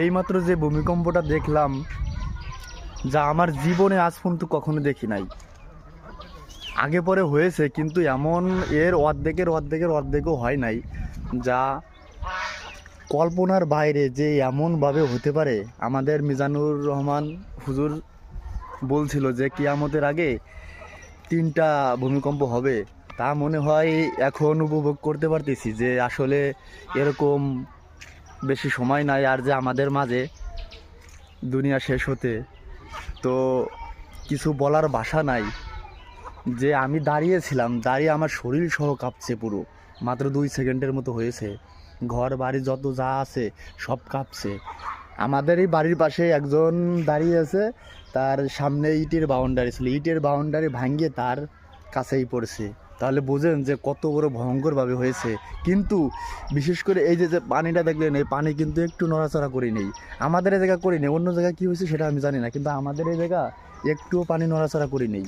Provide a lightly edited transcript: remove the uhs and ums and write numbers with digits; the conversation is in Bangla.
এইমাত্র যে ভূমিকম্পটা দেখলাম, যা আমার জীবনে আজ পর্যন্ত কখনো দেখি নাই। আগে পরে হয়েছে, কিন্তু এমন এর অর্ধেকও হয় নাই, যা কল্পনার বাইরে যে এমনভাবে হতে পারে। আমাদের মিজানুর রহমান হুজুর বলছিল যে কিয়ামতের আগে 3টা ভূমিকম্প হবে। তা মনে হয় এখন উপভোগ করতে পারতেছি যে আসলে এরকম বেশি সময় নাই আর, যে আমাদের মাঝে দুনিয়া শেষ হতে। তো কিছু বলার ভাষা নাই। যে আমি দাঁড়িয়েছিলাম, দাঁড়িয়ে আমার শরীর সহ কাঁপছে পুরো। মাত্র 2 সেকেন্ডের মতো হয়েছে, ঘর বাড়ি যত যা আছে সব কাঁপছে। আমাদের এই বাড়ির পাশে একজন দাঁড়িয়ে আছে, তার সামনে ইটের বাউন্ডারি ছিল, ইটের বাউন্ডারি ভাঙিয়ে তার কাছেই পড়ছে। তাহলে বোঝেন যে কত বড় ভয়ঙ্করভাবে হয়েছে। কিন্তু বিশেষ করে এই যে যে পানিটা দেখলেন, এই পানি কিন্তু একটু নড়াচড়া করি নেই। আমাদের এই জায়গা করি নেই, অন্য জায়গায় কী হয়েছে সেটা আমি জানি না, কিন্তু আমাদের এই জায়গা একটুও পানি নড়াচড়া করি নেই।